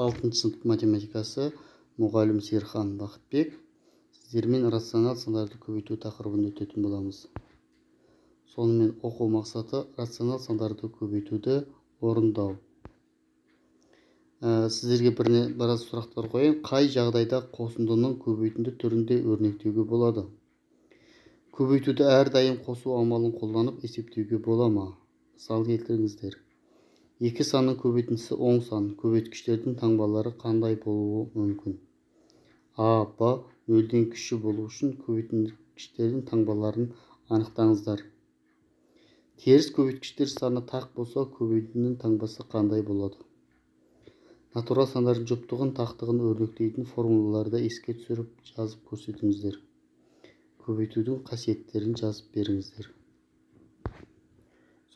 6 сынып математикасы мұғалім Серхан Бақытбек. Сіздермен рационал сандарды көбейту тақырыбын өтетін боламыз. Сонымен оқу мақсаты рационал сандарды көбейтуді орындау. Сіздерге біраз сұрақтар қойын. Қай жағдайда қосындының көбейтінді түрінде өрнектеуге болады? Көбейтуді әрдайым қосу амалын қолданып есептеуге бола ма? Мысал келтіріңіздер. Екі санның көбейтіндісі оң сан. Көбейткіштердің таңбалары қандай болуы мүмкін? А, Б нөлден кіші болу үшін көбейткіштердің таңбаларын анықтаңыздар. Теріс көбейткіштер саны тақ болса, көбейтіндінің таңбасы қандай болады? Натурал сандардың жоқтығын, тақтығын өрнектейтін формулаларды еске түсіріп жазып көрсетіңіздер. Көбейтудің қасиеттерін жазып беріңіздер.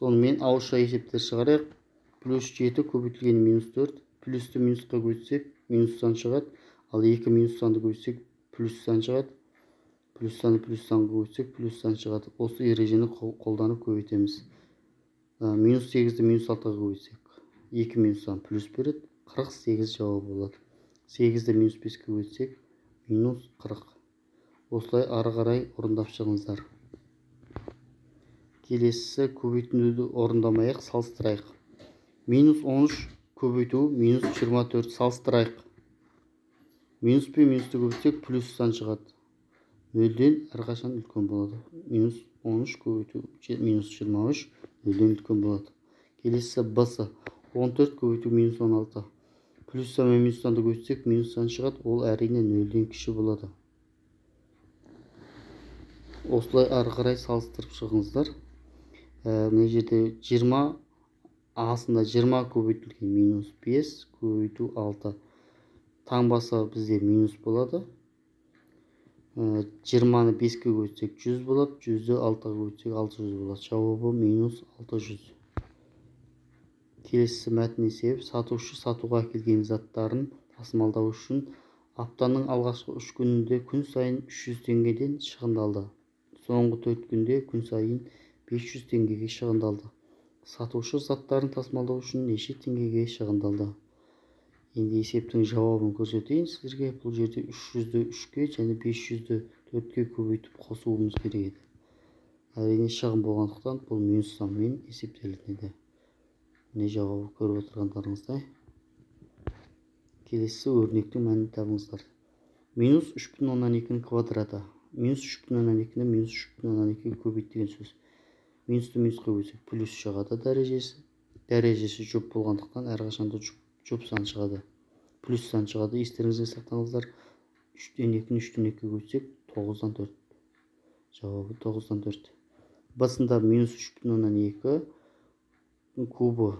Сонымен ауызша есептер шығарайық. Плюс 7 көбейтілген минус 4. Плюсті минусқа көбейтсек минус сан шығады. Ал 2 минус санды көбейтсек плюс сан шығады. Плюс санды плюс санға көбейтсек плюс сан шығады. Осы ережені қолданып көбейтеміз. Минус 8-ді минус 6-ға көбейтсек 2 минус сан плюс береді. 48 жауабы болады. 8-ді минус 5-ке көбейтсек минус 40. Осылай ары қарай орындап шығыңыздар. Келесі көбейтуді орындамайық, салыстырайық. Минус 13 көбейту минус 24 салыстырайық. Минус пен минусты көбейтсек плюс сан шығады. Нөлден әрқашан үлкен болады. Минус 13 көбейту минус 23 нөлден үлкен болады. Келесі Б-сы 14 көбейту минус 16. Плюс сан мен минус санды көбейтсек минус сан шығады. Ол әрине нөлден кіші болады. Осылай ары қарай салыстырып шығыңыздар. Мына жерде 20 асында 20 көбейтілген минус 5 көбейту 6. Таңбасы бізде минус болады. 20-ны 5-ке көбейтсек 100 болады. 100-ді 6-ға көбейтсек 600 болады. Жауабы минус 600. Келесі мәтін есеп. Сатушы сатуға келген заттарын тасымалдау үшін аптаның алғашқы 3 күнінде күн сайын 300 теңгеден шығындалды. Соңғы 4 күнде күн сайын 500 теңгеге шығындалды. Сатушы заттарын тасымалдау үшін неше теңгеге шығындалды? Енді есептің жауабын көрсетейін сіздерге. Бұл жерде 300-ді 3-ке және 500-ді 4-ке көбейтіп қосуымыз керек еді. Әрине шығын болғандықтан бұл минус санмен есептеледі. Не жауабы көріп отырғандарыңыздай. Келесі өрнектің мәнін табыңыздар. Минус 3,2-ның квадраты. Минус 3,2-ні минус 3,2-ге көбейт деген сөз. Минусты минусқа көбейтсек плюс шығады дәрежесі. Дәрежесі жұп болғандықтан әрқашанда жұп сан шығады. Плюс сан шығады. Естеріңізге сақтаңыздар. 3-тен 2-ні 3-тен 2-ге көбейтсек 9-дан 4. Жауабы 9-дан 4. Басында минус 3,2 кубы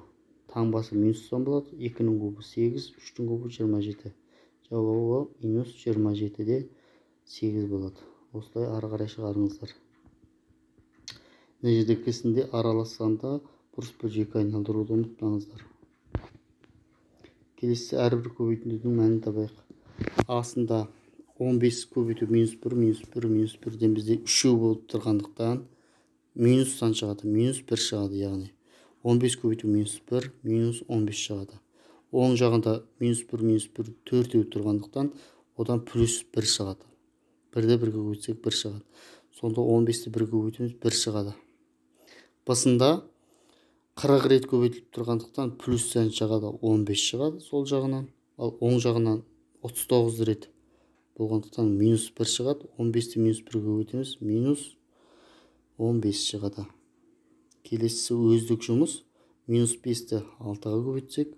таңбасы минус сан болады. 2-нің кубы 8, 3-тің кубы 27. Жауабы минус 27-де 8 болады. Осылай ары қарай шығарыңыздар. Мына жерде кесінде аралас санда бұрыс бөлшекке айналдыруды ұмытпаңыздар. Келесі әрбір көбейтіндінің мәнін табайық. Асында 15 көбейту минус 1, минус 1, минус 1-ден бізде 3 болып тұрғандықтан минус сан шығады. Минус 1 шығады, яғни 15 көбейту минус 1, минус 15 шығады. Оң жағында минус 1, минус 1, 4 тұрғандықтан одан плюс 1 шығады. 1-ді 1-ге көбейтсек 1 шығады. Сонда 15-ті 1-ге көбейтеміз 1 шығады. Басында 40 рет көбейтіліп тұрғандықтан плюс сан шығады, 15 шығады сол жағынан. Ал оң жағынан 39 рет болғандықтан минус 1 шығады. 15-ті минус 1-ге көбейтеміз, минус 15 шығады. Келесі өздік жұмыс. Минус 5-ті 6-ға көбейтсек,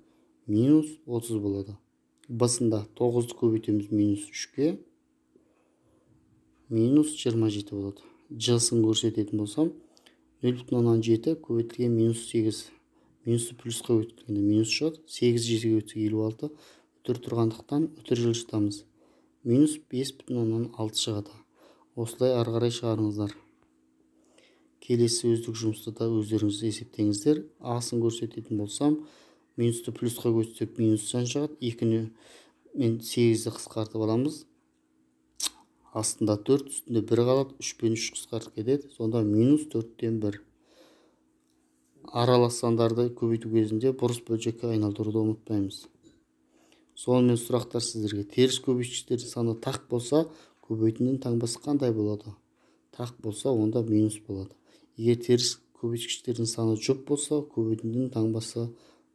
минус 30 болады. Басында 9-ды көбейтеміз минус 3-ке, минус 27 болады. Жысын көрсететін болсам, 0,7 көбейтілген минус 8. Минусты плюсқа көбейтілгенде минус шығады. 8 7-ге көбейтсек 56. Үтір тұрғандықтан үтір жылжытамыз. Минус 5,6 шығады. Осылай ары қарай шығарыңыздар. Келесі өздік жұмысты да өздеріңіз есептеңіздер. Асын көрсететін болсам, минусты плюсқа көбейтсек минус сан шығады. 2-ні мен 8-ді қысқартып аламыз. Астында 4, үстінде 1 қалады. 3 пен 3 қысқартып кетеді. Сонда минус 4-тен 1. Аралас сандарды көбейту кезінде бұрыс бөлшекке айналдыруды ұмытпаймыз. Сонымен сұрақтар сіздерге. Теріс көбейткіштердің саны тақ болса, көбейтіндінің таңбасы қандай болады? Тақ болса, онда минус болады. Егер теріс көбейткіштердің саны жұп болса, көбейтіндінің таңбасы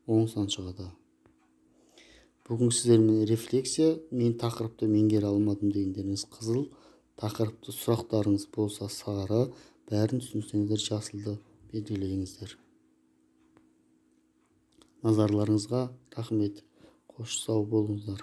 оң сан шығады. Бүгін сіздермен рефлексия, мен тақырыпты меңгере алмадым дегендеріңіз қызыл, тақырыпты сұрақтарыңыз болса сары, бәрін түсінсеңіздер жасылды белгілеңіздер. Назарларыңызға рахмет. Қош сау болыңыздар.